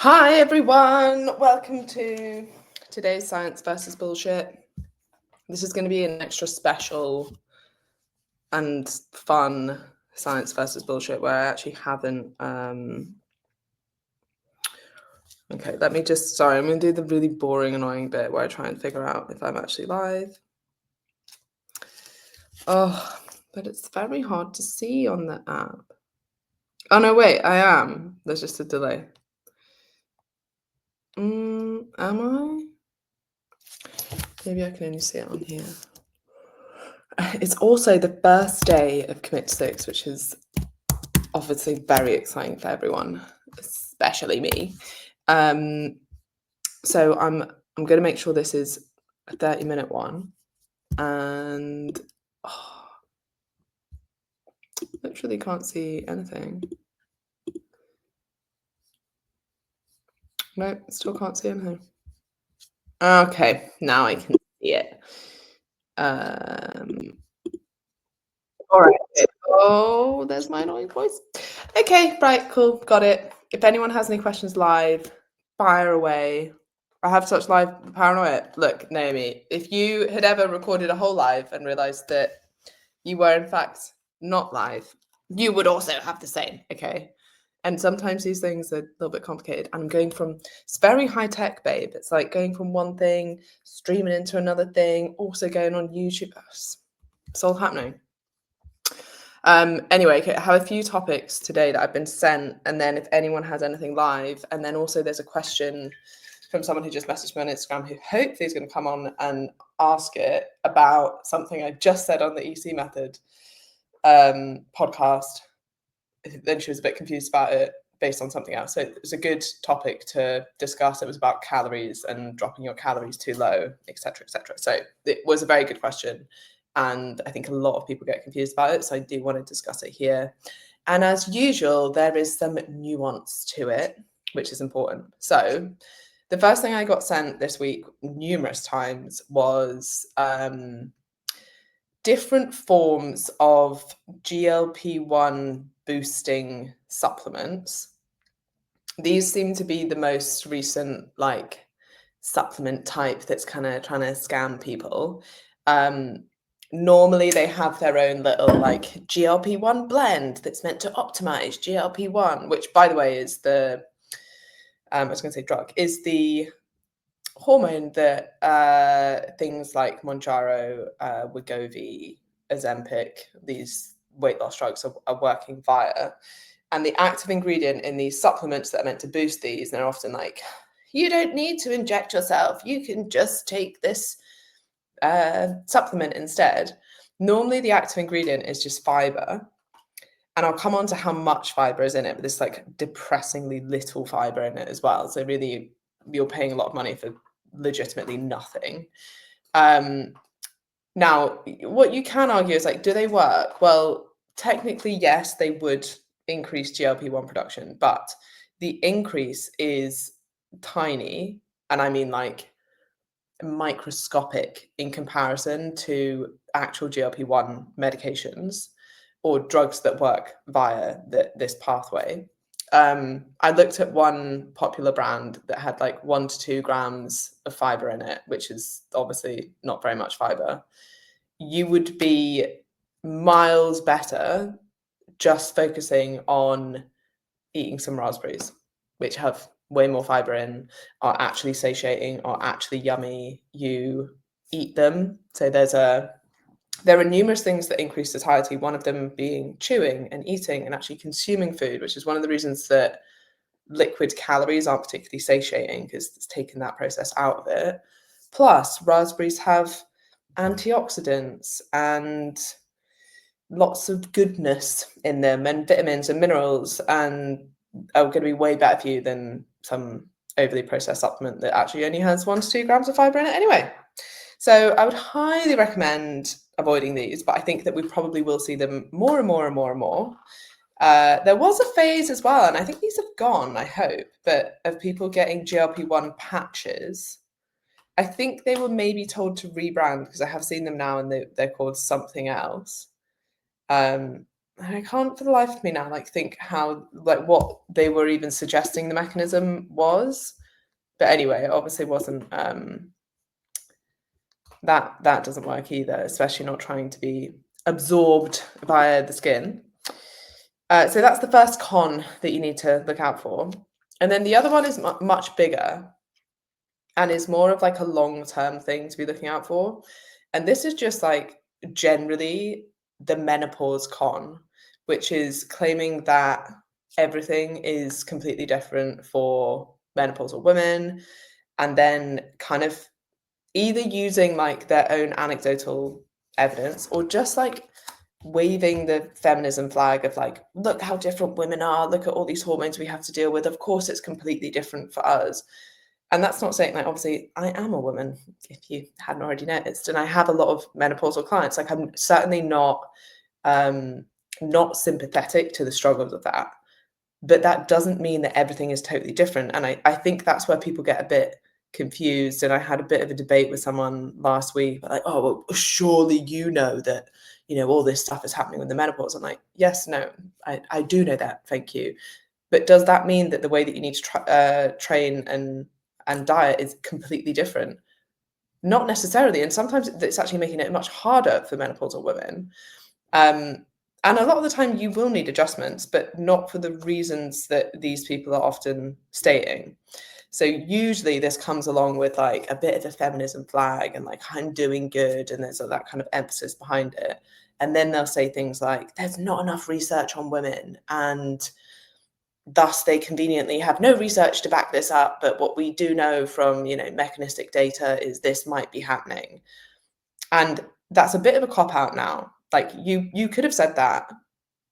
Hi everyone, welcome to today's Science versus Bullshit. This is going to be an extra special and fun Science versus Bullshit where I actually haven't okay, let me just, sorry, I'm going to do the really boring, annoying bit where I try and figure out if I'm actually live. Oh, but it's very hard to see on the app. Oh no, wait, I am. There's just a delay. Am I? Maybe I can only see it on here. It's also the first day of Commit to 6, which is obviously very exciting for everyone, especially me. So I'm going to make sure this is a 30-minute one, and literally can't see anything. No, still can't see anything. Okay, now I can see it. All right. Oh, there's my annoying voice. Okay, right, cool, got it. If anyone has any questions live, fire away. I have such live paranoia. Look, Naomi, if you had ever recorded a whole live and realized that you were in fact not live, you would also have the same, okay? And sometimes these things are a little bit complicated. And I'm going from, it's very high tech, babe. It's like going from one thing, streaming into another thing, also going on YouTube. It's all happening. Anyway, okay, I have a few topics today that I've been sent, and then if anyone has anything live, and then also there's a question from someone who just messaged me on Instagram who hopefully is going to come on and ask it about something I just said on the EC Method podcast. Then she was a bit confused about it based on something else. So it was a good topic to discuss. It was about calories and dropping your calories too low, etc., etc. So it was a very good question. And I think a lot of people get confused about it. So I do want to discuss it here. And as usual, there is some nuance to it, which is important. So the first thing I got sent this week numerous times was different forms of GLP-1 boosting supplements. These seem to be the most recent supplement type that's kind of trying to scam people. Normally they have their own little GLP-1 blend that's meant to optimize GLP-1, which by the way is the I was going to say drug, is the hormone that things like Mounjaro, Wegovy, Ozempic, these weight loss drugs are working via. And the active ingredient in these supplements that are meant to boost these, they're often like, you don't need to inject yourself. You can just take this supplement instead. Normally, the active ingredient is just fiber. And I'll come on to how much fiber is in it, but there's depressingly little fiber in it as well. So really, you're paying a lot of money for legitimately nothing. Now, what you can argue is do they work? Well, technically, yes, they would increase GLP-1 production, but the increase is tiny. And I mean microscopic in comparison to actual GLP-1 medications or drugs that work via this pathway. I looked at one popular brand that had 1 to 2 grams of fiber in it, which is obviously not very much fiber. You would be miles better just focusing on eating some raspberries, which have way more fiber in, are actually satiating, are actually yummy. You eat them. So there are numerous things that increase satiety, one of them being chewing and eating and actually consuming food, which is one of the reasons that liquid calories aren't particularly satiating, because it's taken that process out of it. Plus, raspberries have antioxidants and lots of goodness in them, and vitamins and minerals, and are going to be way better for you than some overly processed supplement that actually only has 1 to 2 grams of fiber in it anyway. So I would highly recommend avoiding these, but I think that we probably will see them more and more and more and more. There was a phase as well, and I think these have gone, I hope, but of people getting GLP-1 patches. I think they were maybe told to rebrand, because I have seen them now and they're called something else. I can't for the life of me now like think how like what they were even suggesting the mechanism was. But anyway, it obviously wasn't that doesn't work either, especially not trying to be absorbed via the skin. So that's the first con that you need to look out for. And then the other one is much bigger and is more of like a long-term thing to be looking out for. And this is just like generally the menopause con, which is claiming that everything is completely different for menopausal women, and then kind of either using like their own anecdotal evidence or just like waving the feminism flag of like, look how different women are, look at all these hormones we have to deal with. Of course, it's completely different for us. And that's not saying like, obviously, I am a woman, if you hadn't already noticed, and I have a lot of menopausal clients. Like, I'm certainly not sympathetic to the struggles of that, but that doesn't mean that everything is totally different. And I think that's where people get a bit confused. And I had a bit of a debate with someone last week, like, oh, well, surely you know that, all this stuff is happening with the menopause. I'm like, yes, no, I do know that. Thank you. But does that mean that the way that you need to train and diet is completely different? Not necessarily. And sometimes it's actually making it much harder for menopausal women. And a lot of the time you will need adjustments, but not for the reasons that these people are often stating. So usually this comes along with like a bit of a feminism flag and like, I'm doing good. And there's that kind of emphasis behind it. And then they'll say things like, there's not enough research on women, and thus they conveniently have no research to back this up. But what we do know from, mechanistic data is this might be happening. And that's a bit of a cop out now. Like you could have said that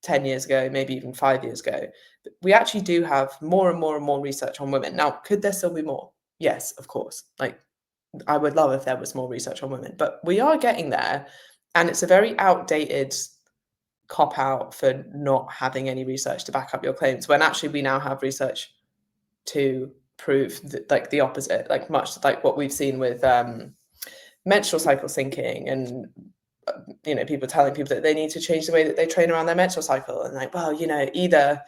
10 years ago, maybe even 5 years ago. But we actually do have more and more and more research on women. Now, could there still be more? Yes, of course. Like I would love if there was more research on women, but we are getting there. And it's a very outdated cop out for not having any research to back up your claims, when actually we now have research to prove that, like the opposite, like much like what we've seen with menstrual cycle syncing and people telling people that they need to change the way that they train around their menstrual cycle, and like, well, either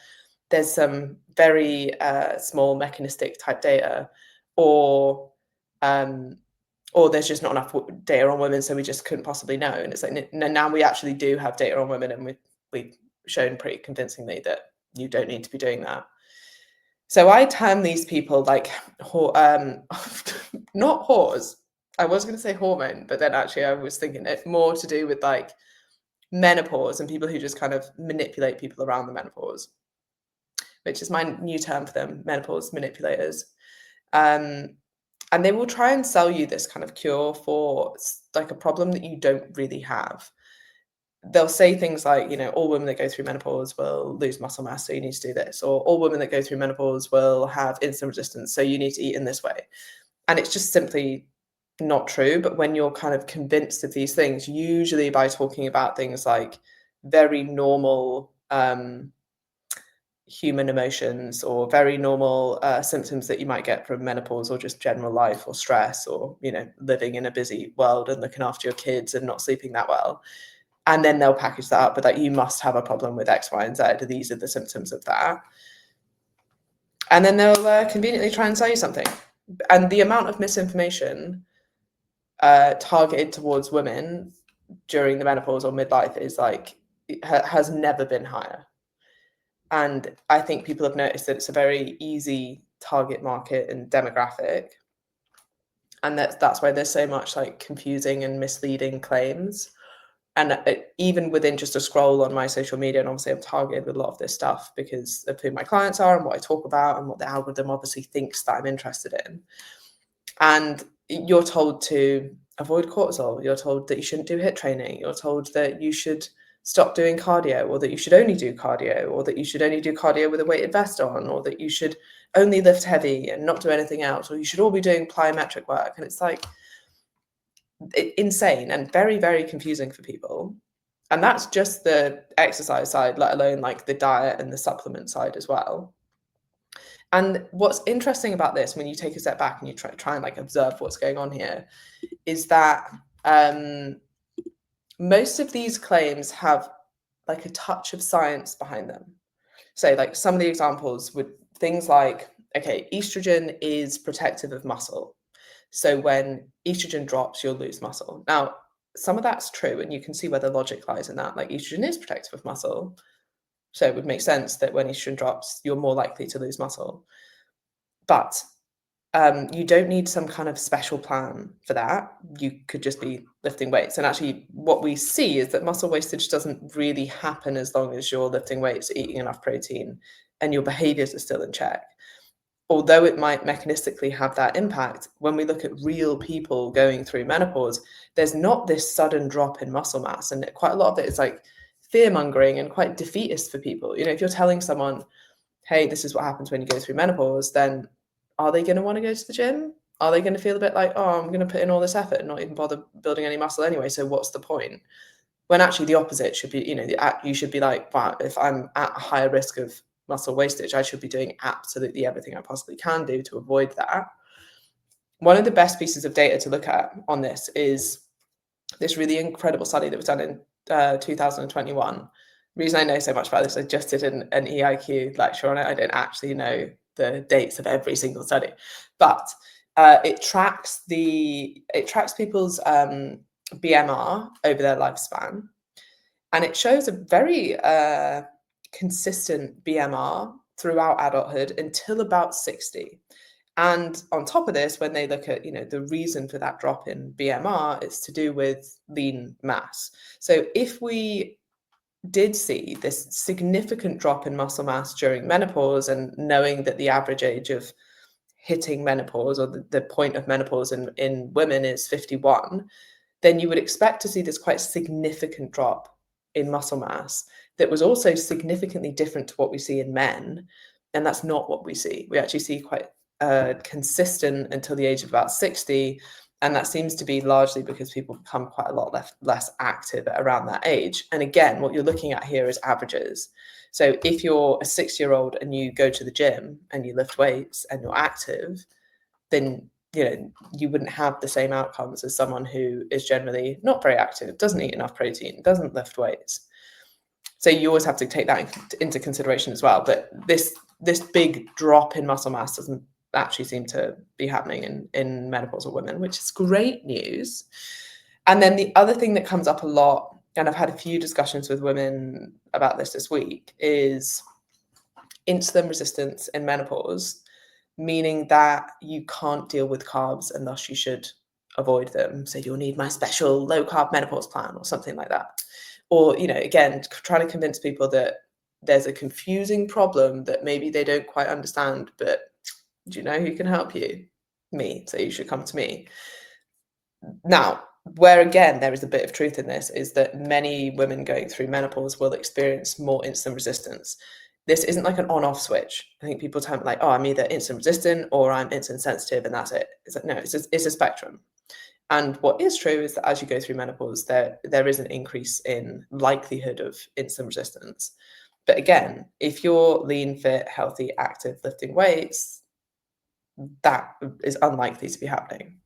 there's some very small mechanistic type data, or there's just not enough data on women, so we just couldn't possibly know. And it's like, now we actually do have data on women, and we've shown pretty convincingly that you don't need to be doing that. So I term these people like not whores. I was going to say hormone, but then actually I was thinking it more to do with like menopause and people who just kind of manipulate people around the menopause, which is my new term for them, menopause manipulators. And they will try and sell you this kind of cure for like a problem that you don't really have. They'll say things like, all women that go through menopause will lose muscle mass, so you need to do this. Or all women that go through menopause will have insulin resistance, so you need to eat in this way. And it's just simply not true. But when you're kind of convinced of these things, usually by talking about things like very normal human emotions, or very normal symptoms that you might get from menopause, or just general life or stress, or living in a busy world and looking after your kids and not sleeping that well, and then they'll package that up, but that you must have a problem with X, Y, and Z. These are the symptoms of that, and then they'll conveniently try and sell you something. And the amount of misinformation targeted towards women during the menopause or midlife is like has never been higher. And I think people have noticed that it's a very easy target market and demographic. And that's why there's so much like confusing and misleading claims. And even within just a scroll on my social media, and obviously I'm targeted with a lot of this stuff because of who my clients are and what I talk about and what the algorithm obviously thinks that I'm interested in. And you're told to avoid cortisol. You're told that you shouldn't do HIIT training. You're told that you should stop doing cardio, or that you should only do cardio, or that you should only do cardio with a weighted vest on, or that you should only lift heavy and not do anything else, or you should all be doing plyometric work. And it's like insane and very, very confusing for people. And that's just the exercise side, let alone like the diet and the supplement side as well. And what's interesting about this, when you take a step back and you try and like observe what's going on here, is that most of these claims have like a touch of science behind them. So like some of the examples would things like, okay, estrogen is protective of muscle. So when estrogen drops, you'll lose muscle. Now, some of that's true, and you can see where the logic lies in that. Like estrogen is protective of muscle. So it would make sense that when estrogen drops, you're more likely to lose muscle. But you don't need some kind of special plan for that. You could just be lifting weights. And actually, what we see is that muscle wastage doesn't really happen as long as you're lifting weights, eating enough protein, and your behaviors are still in check. Although it might mechanistically have that impact, when we look at real people going through menopause, there's not this sudden drop in muscle mass. And quite a lot of it is like fear mongering and quite defeatist for people. You know, if you're telling someone, hey, this is what happens when you go through menopause, then are they going to want to go to the gym? Are they going to feel a bit like, oh, I'm going to put in all this effort and not even bother building any muscle anyway? So what's the point? When actually the opposite should be, you know, you should be like, wow, if I'm at a higher risk of muscle wastage, I should be doing absolutely everything I possibly can do to avoid that. One of the best pieces of data to look at on this is this really incredible study that was done in 2021. The reason I know so much about this, I just did an EIQ lecture on it. I don't actually know the dates of every single study, but it tracks people's BMR over their lifespan, and it shows a very consistent BMR throughout adulthood until about 60. And on top of this, when they look at, you know, the reason for that drop in BMR, it's to do with lean mass. So if we did see this significant drop in muscle mass during menopause, and knowing that the average age of hitting menopause, or the point of menopause in women, is 51, then you would expect to see this quite significant drop in muscle mass that was also significantly different to what we see in men. And that's not what we see. We actually see quite consistent until the age of about 60. And that seems to be largely because people become quite a lot less active around that age. And again, what you're looking at here is averages. So if you're a 6-year-old and you go to the gym and you lift weights and you're active, then you know you wouldn't have the same outcomes as someone who is generally not very active, doesn't eat enough protein, doesn't lift weights. So you always have to take that into consideration as well. But this big drop in muscle mass doesn't actually seem to be happening in menopausal women, which is great news. And then the other thing that comes up a lot, and I've had a few discussions with women about this week, is insulin resistance in menopause, meaning that you can't deal with carbs and thus you should avoid them. So you'll need my special low carb menopause plan or something like that. Or, you know, again, trying to convince people that there's a confusing problem that maybe they don't quite understand, but do you know who can help you? Me. So you should come to me. Now, where again there is a bit of truth in this is that many women going through menopause will experience more insulin resistance. This isn't like an on-off switch. I think people tell me like, oh, I'm either insulin resistant or I'm insulin sensitive, and that's it. It's like, no, it's a spectrum. And what is true is that as you go through menopause, there is an increase in likelihood of insulin resistance. But again, if you're lean, fit, healthy, active, lifting weights, that is unlikely to be happening.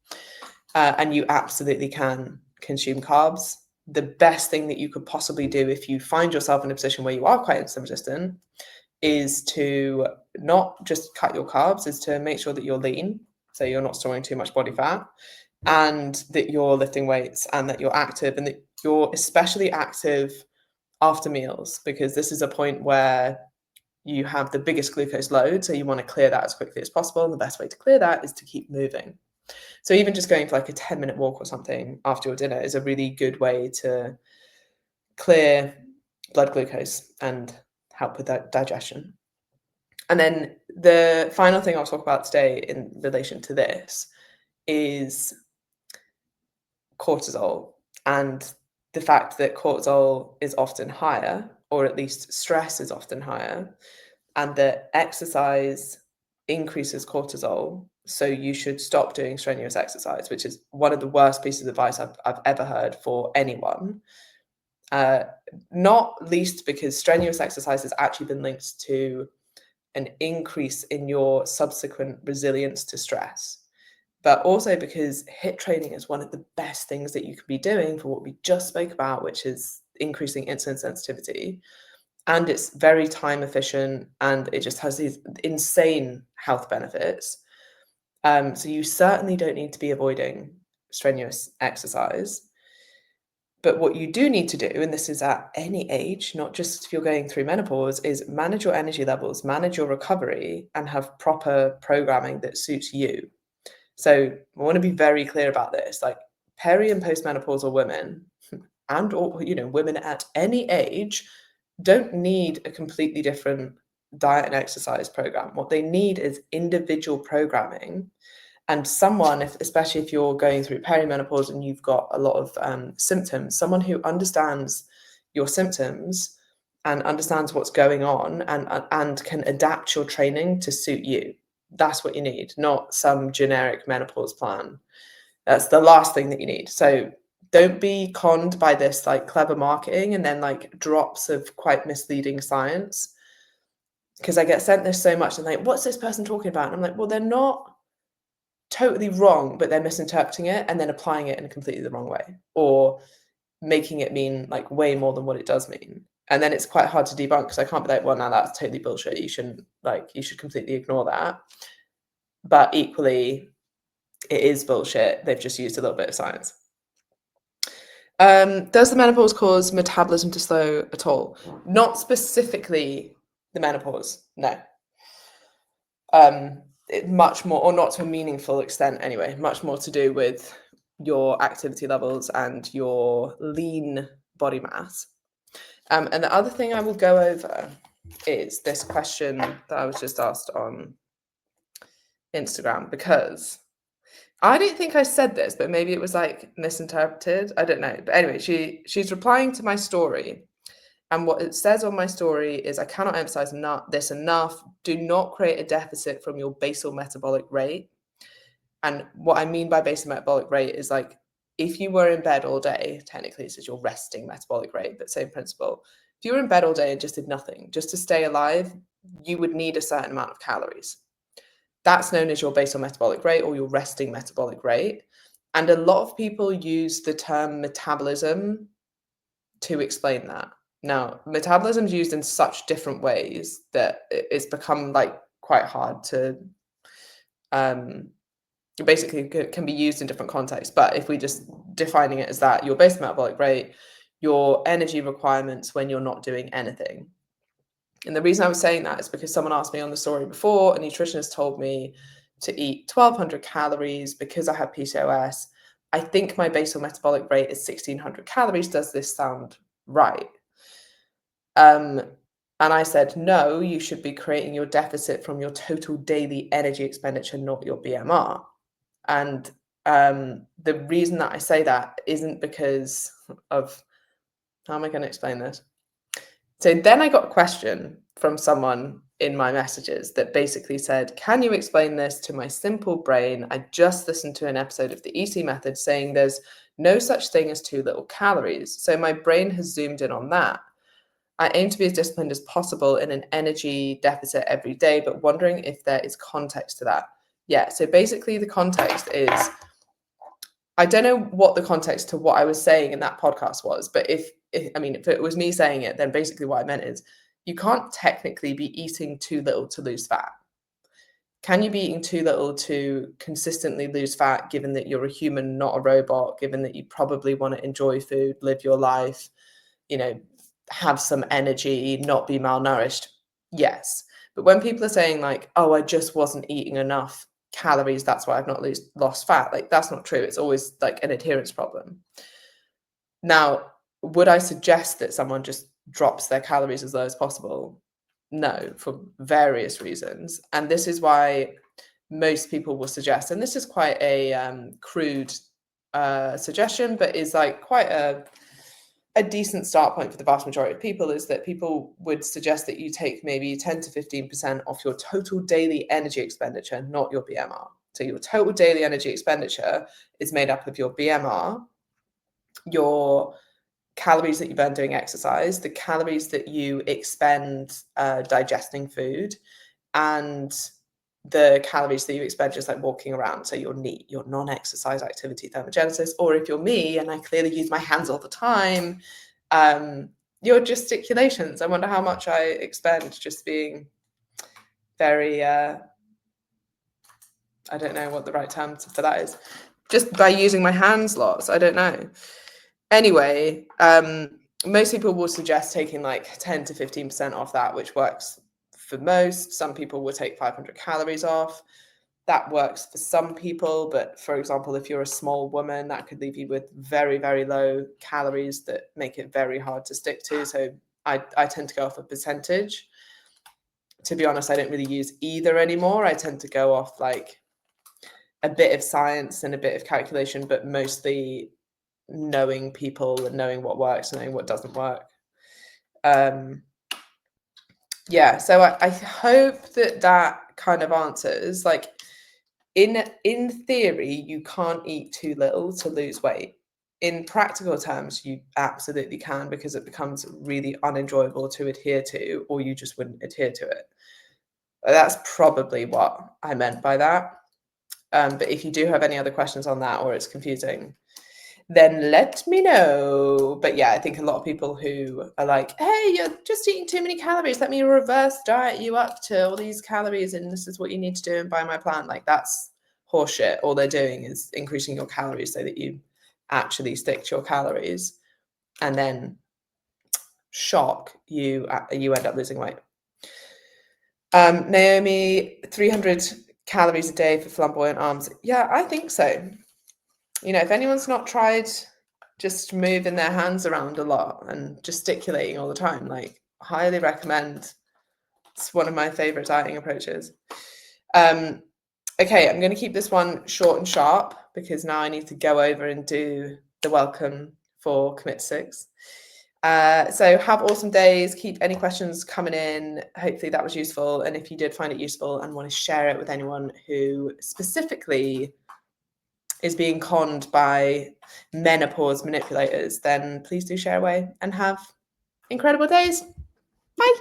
And you absolutely can consume carbs. The best thing that you could possibly do if you find yourself in a position where you are quite insulin resistant is to not just cut your carbs, is to make sure that you're lean, so you're not storing too much body fat, and that you're lifting weights, and that you're active, and that you're especially active after meals, because this is a point where you have the biggest glucose load, so you want to clear that as quickly as possible. And the best way to clear that is to keep moving. So even just going for like a 10-minute walk or something after your dinner is a really good way to clear blood glucose and help with that digestion. And then the final thing I'll talk about today in relation to this is cortisol, and the fact that cortisol is often higher, or at least stress is often higher, and that exercise increases cortisol. So you should stop doing strenuous exercise, which is one of the worst pieces of advice I've ever heard for anyone. Not least because strenuous exercise has actually been linked to an increase in your subsequent resilience to stress, but also because HIIT training is one of the best things that you could be doing for what we just spoke about, which is increasing insulin sensitivity. And it's very time efficient, and it just has these insane health benefits. So you certainly don't need to be avoiding strenuous exercise. But what you do need to do, and this is at any age, not just if you're going through menopause, is manage your energy levels, manage your recovery, and have proper programming that suits you. So I want to be very clear about this. Like, peri and postmenopausal women and or women at any age don't need a completely different diet and exercise program. What they need is individual programming, and someone, especially if you're going through perimenopause and you've got a lot of symptoms, someone who understands your symptoms and understands what's going on, and can adapt your training to suit you. That's what you need, not some generic menopause plan. That's the last thing that you need. So don't be conned by this like clever marketing and then like drops of quite misleading science. Because I get sent this so much and like, what's this person talking about? And I'm like, well, they're not totally wrong, but they're misinterpreting it and then applying it in completely the wrong way, or making it mean like way more than what it does mean. And then it's quite hard to debunk, because I can't be like, well, now that's totally bullshit. You should completely ignore that. But equally, it is bullshit. They've just used a little bit of science. Does the menopause cause metabolism to slow at all? Not specifically the menopause, no. Much more, or not to a meaningful extent anyway, much more to do with your activity levels and your lean body mass. And the other thing I will go over is this question that I was just asked on Instagram, because I don't think I said this, but maybe it was like misinterpreted. I don't know. But anyway, she's replying to my story. And what it says on my story is, I cannot emphasize this enough. Do not create a deficit from your basal metabolic rate. And what I mean by basal metabolic rate is like, if you were in bed all day, technically this is your resting metabolic rate, but same principle. If you were in bed all day and just did nothing, just to stay alive, you would need a certain amount of calories. That's known as your basal metabolic rate, or your resting metabolic rate. And a lot of people use the term metabolism to explain that. Now, metabolism is used in such different ways that it's become like quite hard to basically can be used in different contexts. But if we just defining it as that, your basal metabolic rate, your energy requirements when you're not doing anything. And the reason I was saying that is because someone asked me on the story before, a nutritionist told me to eat 1,200 calories because I had PCOS. I think my basal metabolic rate is 1,600 calories. Does this sound right? And I said, no, you should be creating your deficit from your total daily energy expenditure, not your BMR. And the reason that I say that isn't because of, how am I going to explain this? So then I got a question from someone in my messages that basically said, can you explain this to my simple brain? I just listened to an episode of the EC method saying there's no such thing as too little calories. So my brain has zoomed in on that. I aim to be as disciplined as possible in an energy deficit every day, but wondering if there is context to that. Yeah, so basically the context is, I don't know what the context to what I was saying in that podcast was, but if it was me saying it, then basically what I meant is, you can't technically be eating too little to lose fat. Can you be eating too little to consistently lose fat, given that you're a human, not a robot, given that you probably want to enjoy food, live your life, have some energy, not be malnourished? Yes. But when people are saying like, oh, I just wasn't eating enough calories, that's why I've not lost fat, like, that's not true. It's always like an adherence problem. Now, would I suggest that someone just drops their calories as low as possible? No, for various reasons. And this is why most people will suggest, and this is quite a crude suggestion, but is like quite a decent start point for the vast majority of people, is that people would suggest that you take maybe 10 to 15% off your total daily energy expenditure, not your BMR. So your total daily energy expenditure is made up of your BMR, your calories that you burn doing exercise, the calories that you expend digesting food, and the calories that you expend just like walking around. So your NEAT, your non-exercise activity thermogenesis, or if you're me, and I clearly use my hands all the time, Your gesticulations, I wonder how much I expend just being very, I don't know what the right term for that is, just by using my hands lots. I don't know. Anyway, most people will suggest taking like 10 to 15% off that, which works for most. Some people will take 500 calories off. That works for some people, but for example, if you're a small woman, that could leave you with very, very low calories that make it very hard to stick to. So I tend to go off a percentage. To be honest, I don't really use either anymore. I tend to go off like a bit of science and a bit of calculation, but mostly knowing people and knowing what works and knowing what doesn't work. Yeah, so I hope that kind of answers, like, in theory, you can't eat too little to lose weight. In practical terms, you absolutely can, because it becomes really unenjoyable to adhere to, or you just wouldn't adhere to it. That's probably what I meant by that. But if you do have any other questions on that, or it's confusing, then let me know. But yeah, I think a lot of people who are like, hey, you're just eating too many calories, let me reverse diet you up to all these calories and this is what you need to do and buy my plan, like, that's horseshit. All they're doing is increasing your calories so that you actually stick to your calories, and then shock, you end up losing weight. Naomi, 300 calories a day for flamboyant arms. Yeah, I think so. You know, if anyone's not tried just moving their hands around a lot and gesticulating all the time, like, highly recommend. It's one of my favorite dieting approaches. Okay, I'm going to keep this one short and sharp because now I need to go over and do the welcome for Commit 6. So have awesome days. Keep any questions coming in. Hopefully that was useful. And if you did find it useful and want to share it with anyone who specifically is being conned by menopause manipulators, then please do share away and have incredible days. Bye.